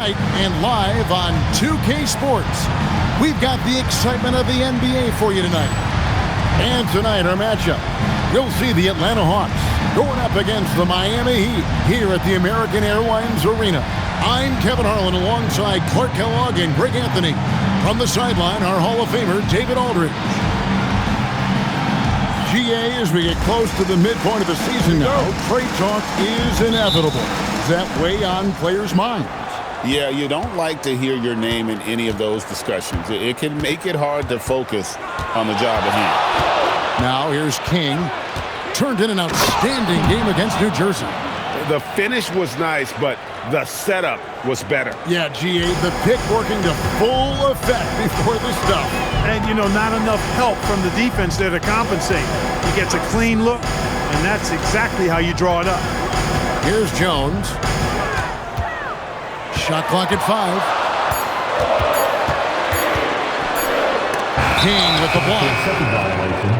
And live on 2K Sports, we've got the excitement of the NBA for you tonight. And tonight, our matchup, we'll see the Atlanta Hawks going up against the Miami Heat here at the American Airlines Arena. I'm Kevin Harlan alongside Clark Kellogg and Greg Anthony. From the sideline, our Hall of Famer, David Aldridge. GA, as we get close to the midpoint of the season now, trade talk is inevitable. Is that way on players' minds? Yeah, you don't like to hear your name in any of those discussions. It can make it hard to focus on the job at hand. Now here's King. Turned in an outstanding game against New Jersey. The finish was nice, but the setup was better. Yeah, GA, the pick working to full effect before the stuff. And, not enough help from the defense there to compensate. He gets a clean look, and that's exactly how you draw it up. Here's Jones. Shot clock at 5. King with the block. Second violation.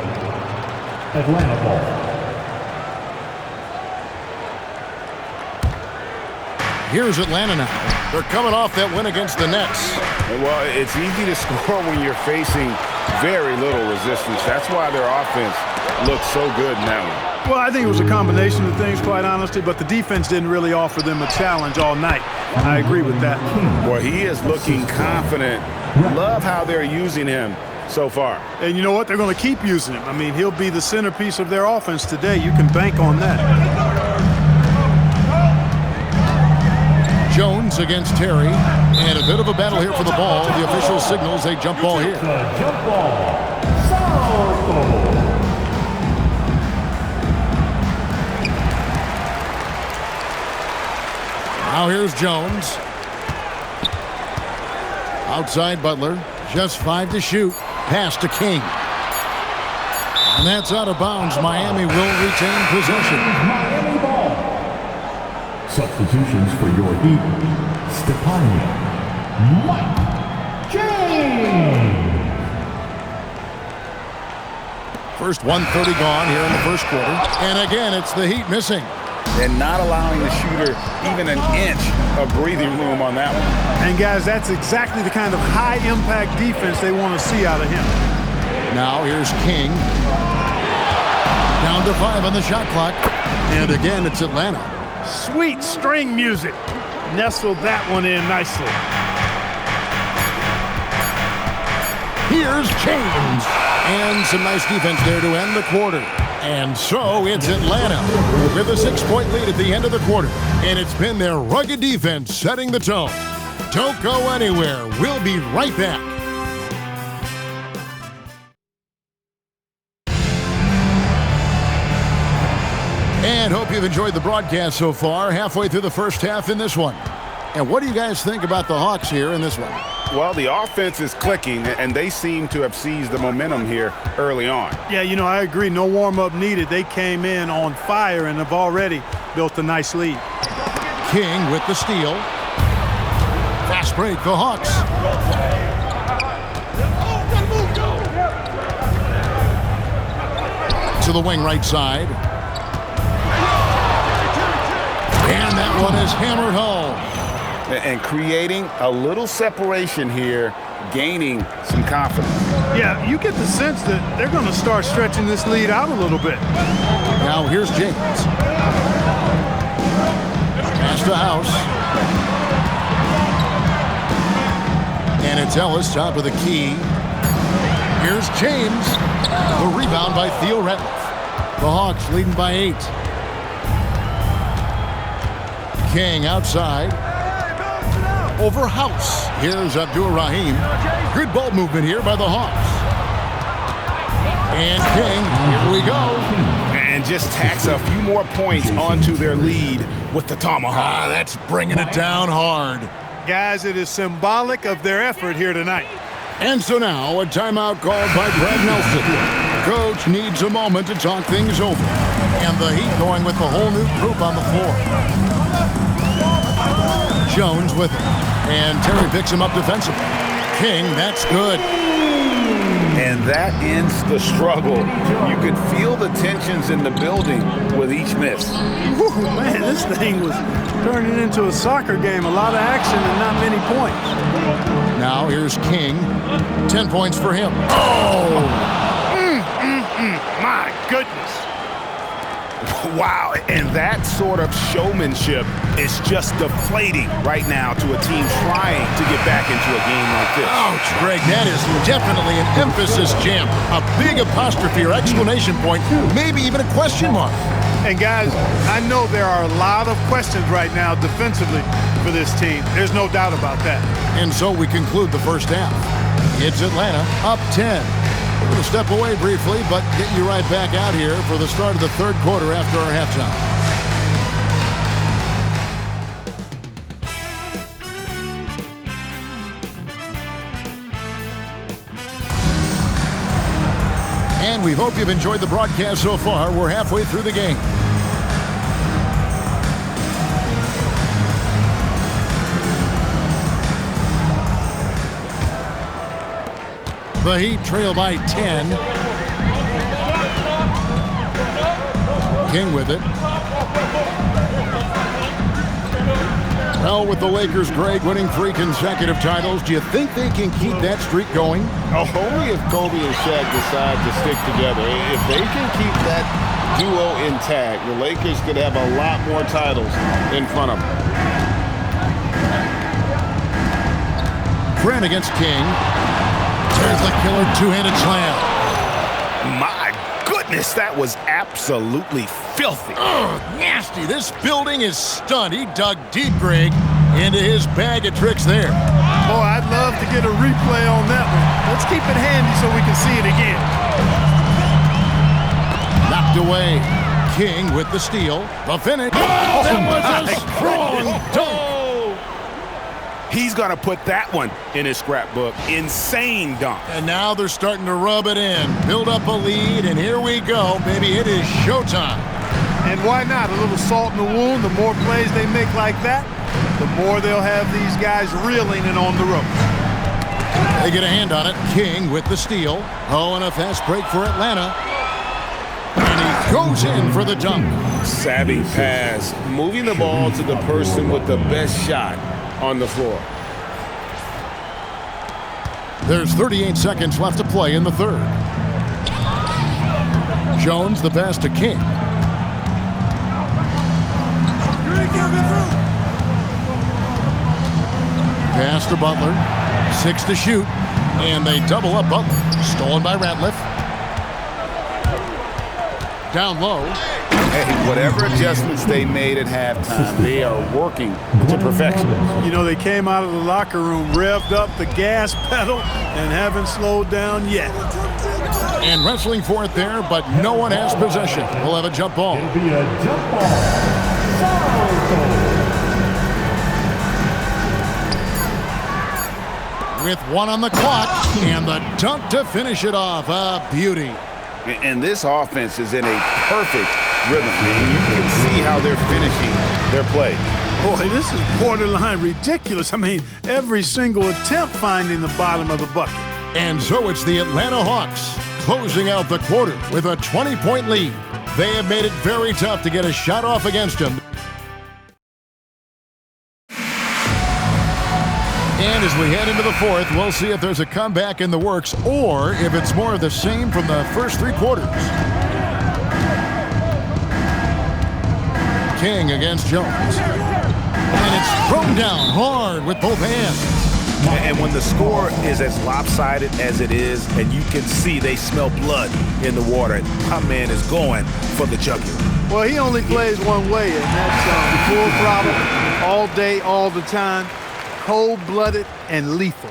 Atlanta ball. Here's Atlanta now. They're coming off that win against the Nets. Well, it's easy to score when you're facing very little resistance. That's why their offense looks so good in that one. Well, I think it was a combination of things, quite honestly, but the defense didn't really offer them a challenge all night. I agree with that. Well, he is looking confident. Love how they're using him so far. And you know what? They're going to keep using him. I mean, he'll be the centerpiece of their offense today. You can bank on that. Jones against Terry. And a bit of a battle here for the ball. The official signals a jump ball here. Jump ball. Southall. Now here's Jones. Outside Butler. Just 5 to shoot. Pass to King. And that's out of bounds. Miami will retain possession. Miami ball. Substitutions for your Heat. Stepania. Mike James. First 1:30 gone here in the first quarter. And again, it's the Heat missing. And not allowing the shooter even an inch of breathing room on that one. And, guys, that's exactly the kind of high-impact defense they want to see out of him. Now here's King. Down to 5 on the shot clock. And again, it's Atlanta. Sweet string music. Nestled that one in nicely. Here's James. And some nice defense there to end the quarter. And so it's Atlanta with a 6-point lead at the end of the quarter. And it's been their rugged defense setting the tone. Don't go anywhere. We'll be right back. And hope you've enjoyed the broadcast so far. Halfway through the first half in this one. And what do you guys think about the Hawks here in this one? Well, the offense is clicking, and they seem to have seized the momentum here early on. Yeah, I agree. No warm-up needed. They came in on fire and have already built a nice lead. King with the steal. Fast break, the Hawks. To the wing right side. And that one is hammered home. And creating a little separation here, gaining some confidence. Yeah, you get the sense that they're going to start stretching this lead out a little bit. Now here's James. Pass to House. And it's Ellis top of the key. Here's James. The rebound by Theo Ratliff. The Hawks leading by 8. King outside. Over House. Here's Abdur-Rahim. Good ball movement here by the Hawks. And King, here we go. And just tacks a few more points onto their lead with the tomahawk. That's bringing it down hard. Guys, it is symbolic of their effort here tonight. And so now, a timeout called by Brad Nelson. Coach needs a moment to talk things over. And the Heat going with the whole new group on the floor. Jones with it. And Terry picks him up defensively. King, that's good. And that ends the struggle. You could feel the tensions in the building with each miss. Whew, man, this thing was turning into a soccer game. A lot of action and not many points. Now here's King. 10 points for him. Oh! My goodness. Wow, and that sort of showmanship is just deflating right now to a team trying to get back into a game like this. Ouch, Greg, that is definitely an emphasis jam. A big apostrophe or exclamation point, maybe even a question mark. And guys, I know there are a lot of questions right now defensively for this team. There's no doubt about that. And so we conclude the first half. It's Atlanta up 10. We're going to step away briefly, but get you right back out here for the start of the third quarter after our halftime. And we hope you've enjoyed the broadcast so far. We're halfway through the game. The Heat trail by 10. King with it. Well, with the Lakers, Greg, winning 3 consecutive titles, do you think they can keep that streak going? Oh, only if Kobe and Shaq decide to stick together. If they can keep that duo intact, the Lakers could have a lot more titles in front of them. Grant against King. There's the killer two-handed slam. My goodness, that was absolutely filthy. Ugh, nasty. This building is stunned. He dug deep, Greg, into his bag of tricks there. Boy, I'd love to get a replay on that one. Let's keep it handy so we can see it again. Knocked away. King with the steal. The finish. Oh, that was a strong dunk. He's going to put that one in his scrapbook. Insane dunk. And now they're starting to rub it in. Build up a lead, and here we go. Maybe it is showtime. And why not? A little salt in the wound. The more plays they make like that, the more they'll have these guys reeling and on the ropes. They get a hand on it. King with the steal. Oh, and a fast break for Atlanta. And he goes in for the dunk. Savvy pass, moving the ball to the person with the best shot on the floor. There's 38 seconds left to play in the third. Jones, the pass to King. Pass to Butler. 6 to shoot. And they double up Butler. Stolen by Ratliff. Down low. Hey, whatever adjustments they made at halftime, they are working to perfection. You know, they came out of the locker room, revved up the gas pedal, and haven't slowed down yet. And wrestling for it there, but no one has possession. We'll have a jump ball. It'll be a jump ball. With 1 on the clock, and the dunk to finish it off. A beauty. And this offense is in a perfect rhythm. You can see how they're finishing their play. Boy, this is borderline ridiculous. I mean, every single attempt finding the bottom of the bucket. And so it's the Atlanta Hawks closing out the quarter with a 20-point lead. They have made it very tough to get a shot off against them. And as we head into the fourth, we'll see if there's a comeback in the works or if it's more of the same from the first 3 quarters. King against Jones. And it's thrown down hard with both hands. And when the score is as lopsided as it is, and you can see they smell blood in the water, my man is going for the jugular. Well, he only plays one way, and that's full throttle, all day, all the time, cold-blooded and lethal.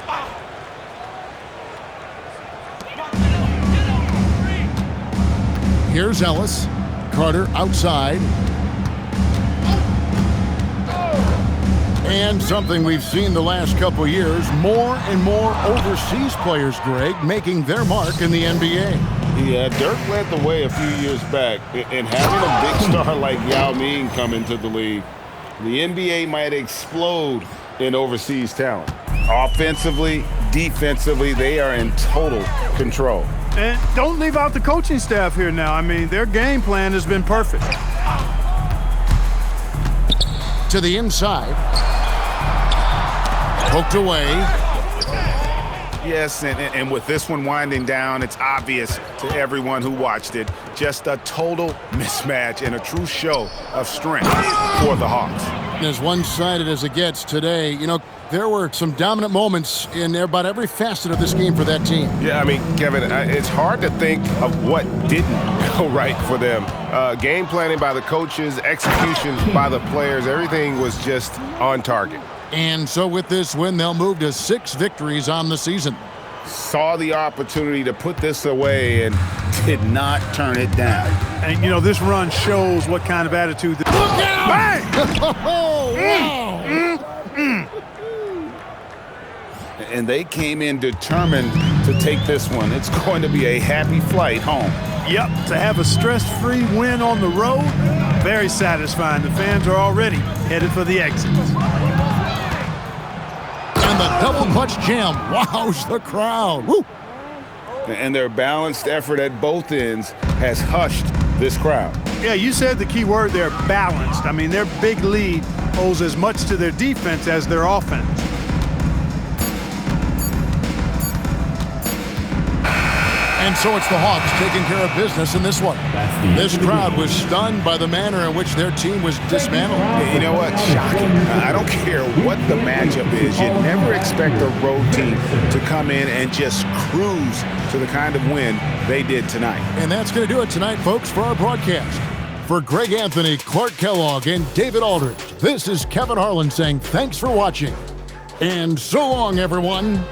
Here's Ellis. Carter outside. And something we've seen the last couple years, more and more overseas players, Greg, making their mark in the NBA. Yeah, Dirk led the way a few years back, and having a big star like Yao Ming come into the league, the NBA might explode in overseas talent. Offensively, defensively, they are in total control. And don't leave out the coaching staff here now. I mean, their game plan has been perfect. To the inside. Poked away. Yes, and with this one winding down, it's obvious to everyone who watched it. Just a total mismatch and a true show of strength for the Hawks. As one-sided as it gets today, you know, there were some dominant moments in about every facet of this game for that team. Yeah, I mean, Kevin, it's hard to think of what didn't go right for them. Game planning by the coaches, execution by the players, everything was just on target. And so with this win, they'll move to 6 victories on the season. Saw the opportunity to put this away and did not turn it down. And, you know, this run shows what kind of attitude. Look out! Bang! Oh, wow! And they came in determined to take this one. It's going to be a happy flight home. Yep, to have a stress-free win on the road, very satisfying. The fans are already headed for the exits. And the double clutch jam wows the crowd. Woo! And their balanced effort at both ends has hushed this crowd. Yeah, you said the key word there, balanced. I mean, their big lead owes as much to their defense as their offense. And so it's the Hawks taking care of business in this one. This crowd was stunned by the manner in which their team was dismantled. You know what? Shocking. I don't care what the matchup is. You never expect a road team to come in and just cruise to the kind of win they did tonight. And that's going to do it tonight, folks, for our broadcast. For Greg Anthony, Clark Kellogg, and David Aldridge, this is Kevin Harlan saying thanks for watching. And so long, everyone.